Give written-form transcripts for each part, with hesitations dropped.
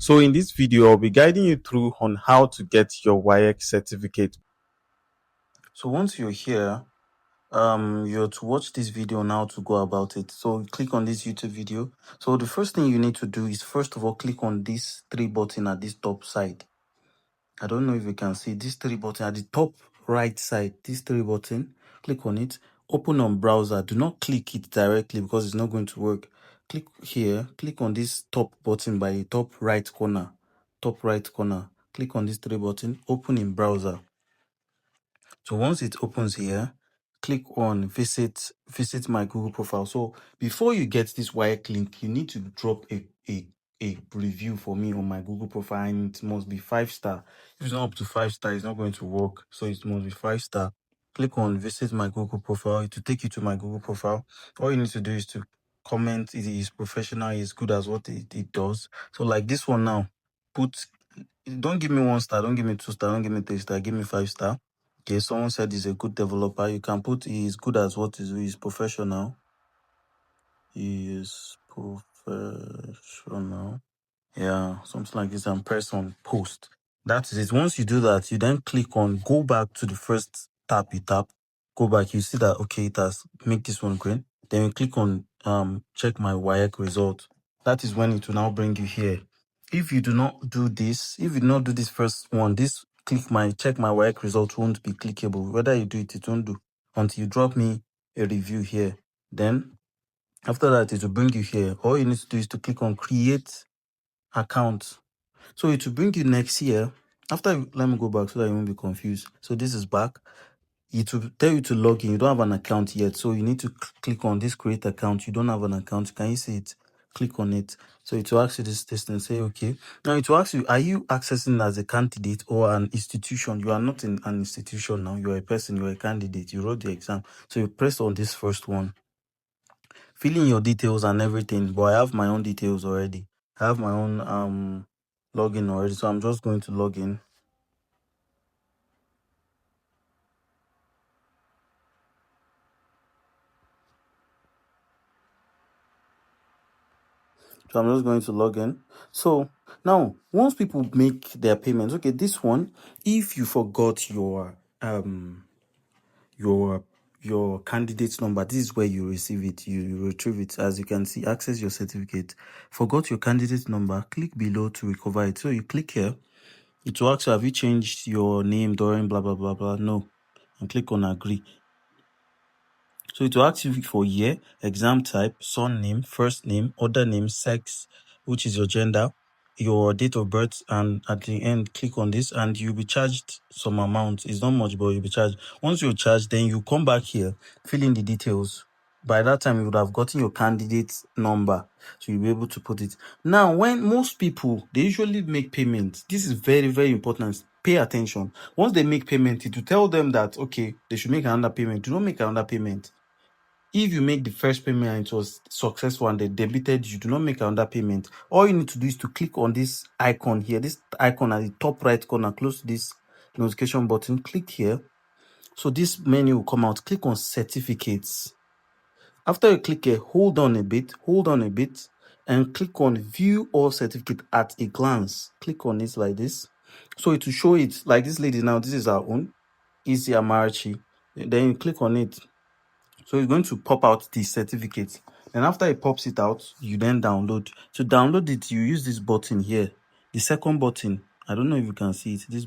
So in this video, I'll be guiding you through on how to get your waec certificate. So once you're here, you're to watch this video now to go about it. So click on this YouTube video. So the first thing you need to do is first of all click on this three button at this top side. I don't know if you can see this three button at the top right side. This three button, click on it. Open on browser. Do not click it directly because it's not going to work. Click here. Click on this top button by the top right corner. Top right corner. Click on this three button. Open in browser. So once it opens here, click on visit my Google profile. So before you get this waec link, you need to drop a review for me on my Google profile, and it must be 5-star. If it's not up to 5-star, it's not going to work. So it must be 5-star. Click on visit my Google profile. It will take you to my Google profile. All you need to do is to comment. It is professional, it's good as what it does. So like this one now, don't give me 1-star, don't give me 2-star, don't give me 3-star, give me 5-star. Okay, someone said he's a good developer. You can put he is good as what is professional. He is professional. Yeah, something like this, and press on post. That is it. Once you do that, you then click on go back to the first tab you tap. Go back, you see that okay, it has make this one green. Then you click on check my waec result. That is when it will now bring you here. If you do not do this, if you do not do this first one, this check my waec result won't be clickable. Whether you do it, it won't do until you drop me a review here. Then after that, it will bring you here. All you need to do is to click on create account. So it will bring you next here. Let me go back so that you won't be confused. So this is back. It will tell you to log in. You don't have an account yet, so you need to click on this create account. You don't have an account. Can you see it? Click on it. So it will ask you this test and say okay. Now it will ask you, are you accessing as a candidate or an institution? You are not in an institution now. You are a person. You are a candidate. You wrote the exam. So you press on this first one. Fill in your details and everything, but I have my own details already. I have my own login already, so I'm just going to log in. So I'm just going to log in. So now once people make their payments, okay, this one, if you forgot your candidate's number, this is where you receive it, you retrieve it. As you can see, access your certificate. Forgot your candidate number, click below to recover it. So you click here. It will ask you, have you changed your name during blah blah blah blah? No. And click on agree. So it will ask you for year, exam type, surname, first name, other name, sex, which is your gender, your date of birth, and at the end, click on this and you'll be charged some amount. It's not much, but you'll be charged. Once you're charged, then you come back here, fill in the details. By that time, you would have gotten your candidate number, so you'll be able to put it. Now, when most people, they usually make payments. This is very, very important. Pay attention. Once they make payment, it will tell them that, okay, they should make another payment. Do not make another payment. If you make the first payment and it was successful and they debited, you do not make another payment. All you need to do is to click on this icon here, this icon at the top right corner, close to this notification button. Click here. So this menu will come out. Click on certificates. After you click here, hold on a bit, and click on view all certificate at a glance. Click on it like this. So it will show it like this lady now. This is our own, Easy Amarachi. Then you click on it. So it's going to pop out the certificate. And after it pops it out, you then download. To download it, you use this button here. The second button. I don't know if you can see it. This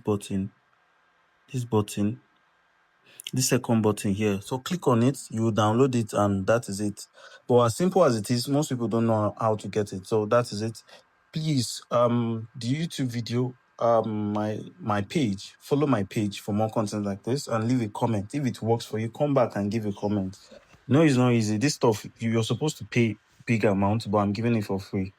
second button here. So click on it, you download it, and that is it. But as simple as it is, most people don't know how to get it. So that is it. Please, the YouTube video, my page, follow my page for more content like this and leave a comment. If it works for you, come back and give a comment. No, it's not easy. This stuff, you're supposed to pay big amounts, but I'm giving it for free.